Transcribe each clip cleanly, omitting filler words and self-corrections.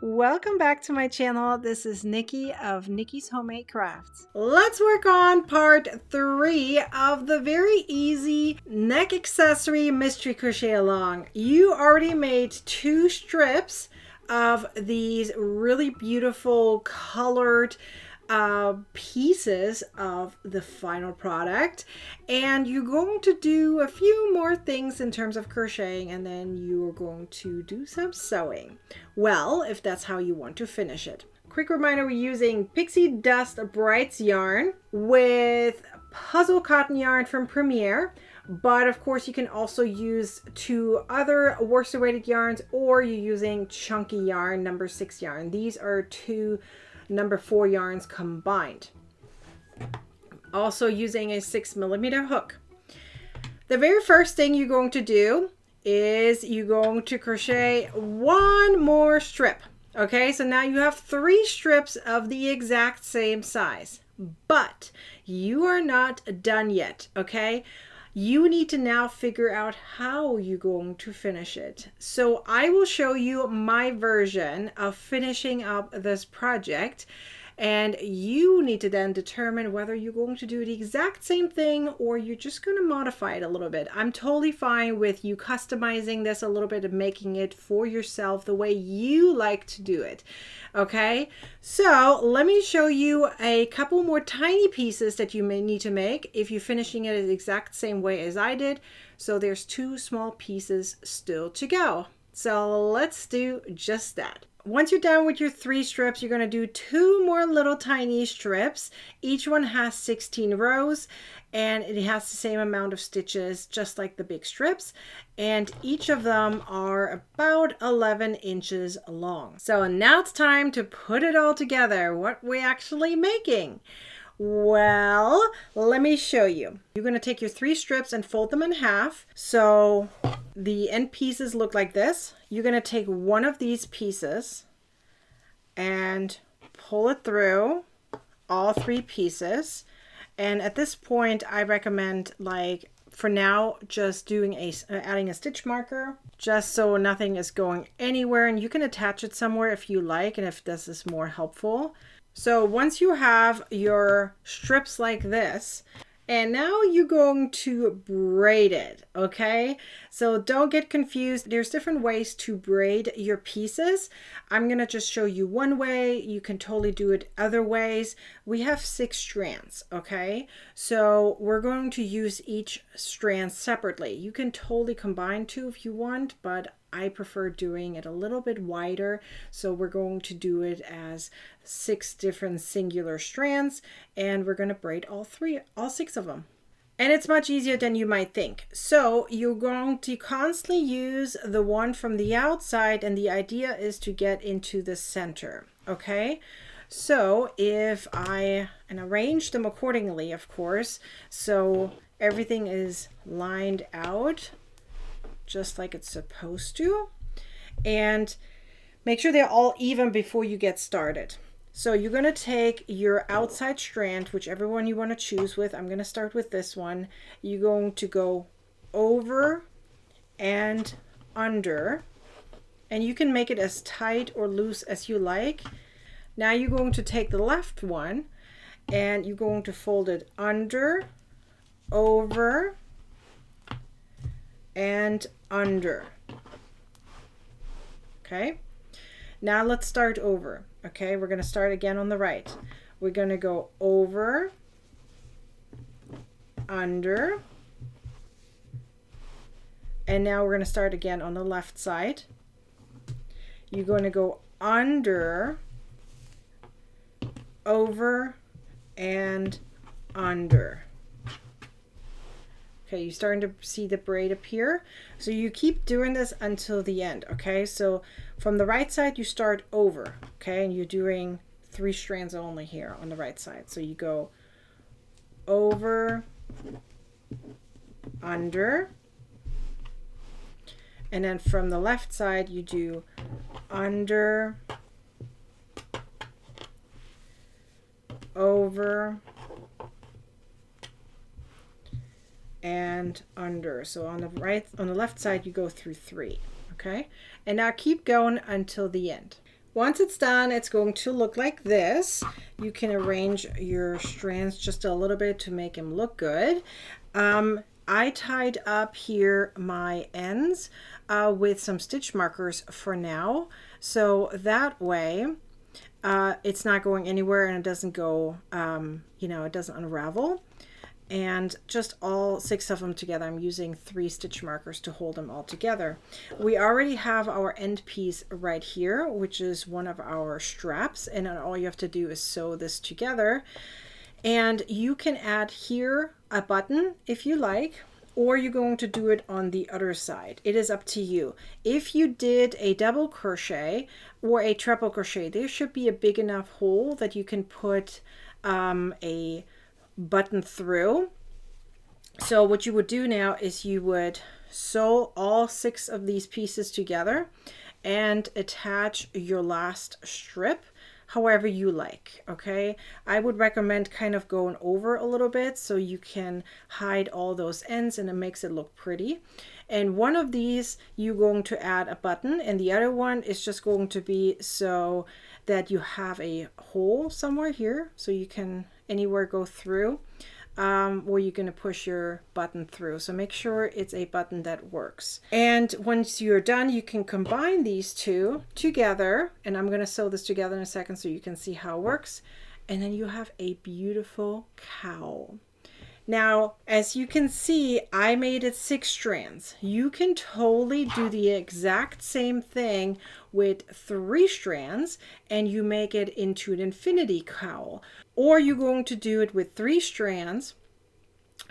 Welcome back to my channel. This is Nikki of Nikki's Homemade Crafts. Let's work on part 3 of the very easy neck accessory mystery crochet along. You already made 2 strips of these really beautiful colored pieces of the final product, and you're going to do a few more things in terms of crocheting, and then you're going to do some sewing. Well, if that's how you want to finish it. Quick reminder, we're using Pixie Dust Brights Yarn with puzzle cotton yarn from Premier. But of course you can also use 2 other worsted weighted yarns, or you're using chunky yarn, number 6 yarn. These are 2 number 4 yarns combined. Also using a 6mm hook. The very first thing you're going to do is you're going to crochet 1 more strip. Okay, so now you have 3 strips of the exact same size, but you are not done yet. Okay, you need to now figure out how you're going to finish it. So I will show you my version of finishing up this project, and you need to then determine whether you're going to do the exact same thing or you're just going to modify it a little bit. I'm totally fine with you customizing this a little bit and making it for yourself the way you like to do it. Okay, so let me show you a couple more tiny pieces that you may need to make if you're finishing it the exact same way as I did. So there's 2 small pieces still to go. So let's do just that. Once you're done with your 3 strips, you're going to do 2 more little tiny strips. Each one has 16 rows, and it has the same amount of stitches just like the big strips, and each of them are about 11 inches long. So now it's time to put it all together. What we're actually making? Well, let me show you. You're going to take your 3 strips and fold them in half. So the end pieces look like this. You're going to take one of these pieces and pull it through all 3 pieces. And at this point, I recommend, like, for now, just doing adding a stitch marker, just so nothing is going anywhere. And you can attach it somewhere if you like, and if this is more helpful. So once you have your strips like this, and now you're going to braid it, okay? So don't get confused. There's different ways to braid your pieces. I'm gonna just show you one way. You can totally do it other ways. We have 6 strands, okay? So we're going to use each strand separately. You can totally combine 2 if you want, but I prefer doing it a little bit wider. So we're going to do it as 6 different singular strands, and we're going to braid all 6 of them. And it's much easier than you might think. So you're going to constantly use the one from the outside, and the idea is to get into the center, okay? So if I arrange them accordingly, of course, so everything is lined out just like it's supposed to, and make sure they're all even before you get started. So you're going to take your outside strand, whichever one you want to choose with. I'm going to start with this one. You're going to go over and under, and you can make it as tight or loose as you like. Now you're going to take the left one and you're going to fold it under, over, and under. Okay, now let's start over. Okay, we're going to start again on the right. We're going to go over, under, and now we're going to start again on the left side. You're going to go under, over, and under. Okay, you're starting to see the braid appear. So you keep doing this until the end, okay? So from the right side, you start over, okay? And you're doing 3 strands only here on the right side. So you go over, under, and then from the left side, you do under, over, and under. So on the left side, you go through 3. Okay, and now keep going until the end. Once it's done, it's going to look like this. You can arrange your strands just a little bit to make them look good. I tied up here my ends with some stitch markers for now. So that way it's not going anywhere and it doesn't go, it doesn't unravel. And just all 6 of them together, I'm using 3 stitch markers to hold them all together. We already have our end piece right here, which is one of our straps, and then all you have to do is sew this together. And you can add here a button if you like, or you're going to do it on the other side. It is up to you. If you did a double crochet or a triple crochet, there should be a big enough hole that you can put a button through. So what you would do now is you would sew all 6 of these pieces together and attach your last strip however you like. Okay, I would recommend kind of going over a little bit so you can hide all those ends and it makes it look pretty. And one of these you're going to add a button, and the other one is just going to be so that you have a hole somewhere here so you can anywhere go through where you're going to push your button through. So make sure it's a button that works. And once you're done, you can combine these 2 together, and I'm going to sew this together in a second so you can see how it works. And then you have a beautiful cowl. Now, as you can see, I made it 6 strands. You can totally do the exact same thing with 3 strands and you make it into an infinity cowl. Or you're going to do it with 3 strands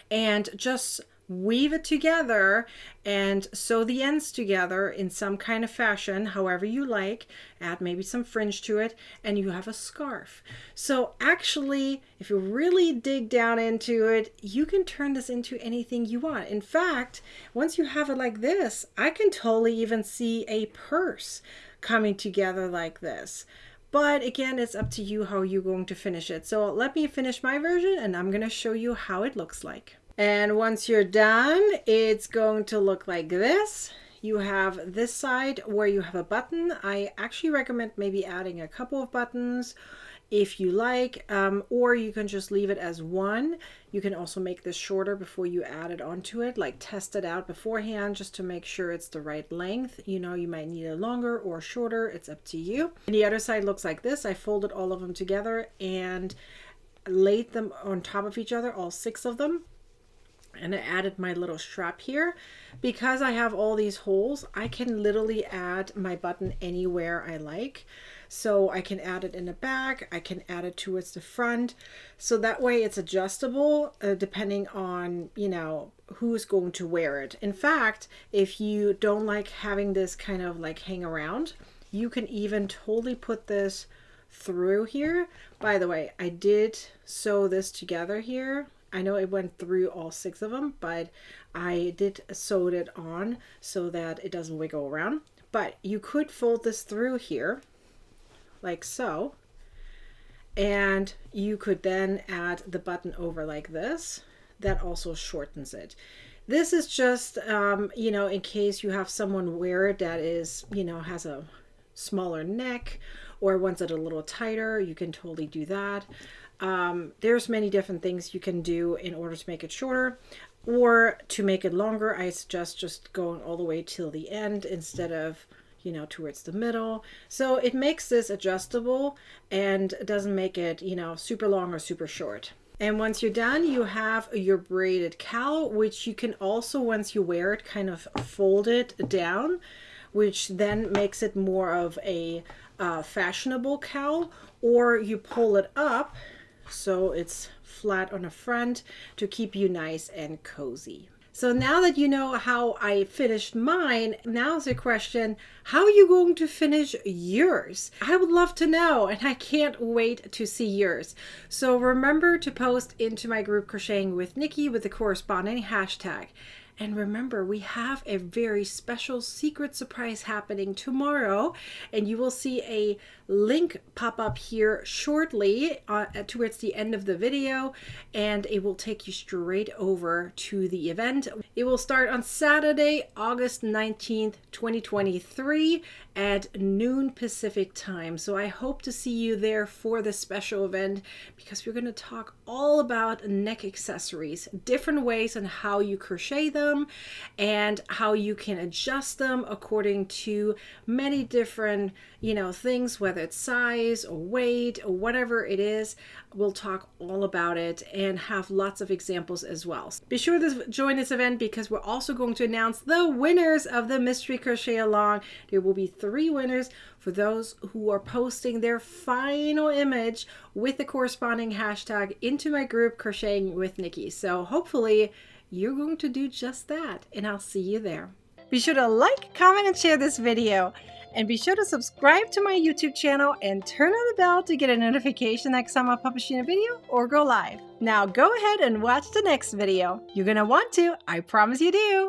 and just weave it together and sew the ends together in some kind of fashion, however you like. Add maybe some fringe to it and you have a scarf. So actually, if you really dig down into it, you can turn this into anything you want. In fact, once you have it like this, I can totally even see a purse coming together like this. But again, it's up to you how you're going to finish it. So let me finish my version and I'm going to show you how it looks like. And once you're done, it's going to look like this. You have this side where you have a button. I actually recommend maybe adding a couple of buttons if you like, or you can just leave it as one. You can also make this shorter before you add it onto it, like test it out beforehand just to make sure it's the right length. You know, you might need it longer or shorter. It's up to you. And the other side looks like this. I folded all of them together and laid them on top of each other, all 6 of them. And I added my little strap here. Because I have all these holes, I can literally add my button anywhere I like. So I can add it in the back, I can add it towards the front. So that way it's adjustable depending on, you know, who's going to wear it. In fact, if you don't like having this kind of like hang around, you can even totally put this through here. By the way, I did sew this together here. I know it went through all 6 of them, but I did sew it on so that it doesn't wiggle around. But you could fold this through here like so, and you could then add the button over like this. That also shortens it. This is just, you know, in case you have someone wear it that is, you know, has a smaller neck or wants it a little tighter, you can totally do that. There's many different things you can do in order to make it shorter, or to make it longer. I suggest just going all the way till the end instead of, you know, towards the middle. So it makes this adjustable and doesn't make it, you know, super long or super short. And once you're done, you have your braided cowl, which you can also, once you wear it, kind of fold it down, which then makes it more of a fashionable cowl, or you pull it up so it's flat on the front to keep you nice and cozy. So now that you know how I finished mine, now's the question, how are you going to finish yours? I would love to know, and I can't wait to see yours. So remember to post into my group Crocheting with Nikki with the corresponding hashtag. And remember, we have a very special secret surprise happening tomorrow, and you will see a link pop up here shortly towards the end of the video, and it will take you straight over to the event. It will start on Saturday, August 19th, 2023 at noon Pacific time. So I hope to see you there for this special event, because we're going to talk all about neck accessories, different ways on how you crochet them and how you can adjust them according to many different, things, whether it's size or weight or whatever it is. We'll talk all about it and have lots of examples as well. Be sure to join this event, because we're also going to announce the winners of the Mystery Crochet Along. There will be 3 winners for those who are posting their final image with the corresponding hashtag into my group, Crocheting with Nikki. So hopefully you're going to do just that, and I'll see you there. Be sure to like, comment, and share this video. And be sure to subscribe to my YouTube channel and turn on the bell to get a notification next time I publish a video or go live. Now go ahead and watch the next video. You're going to want to, I promise you do.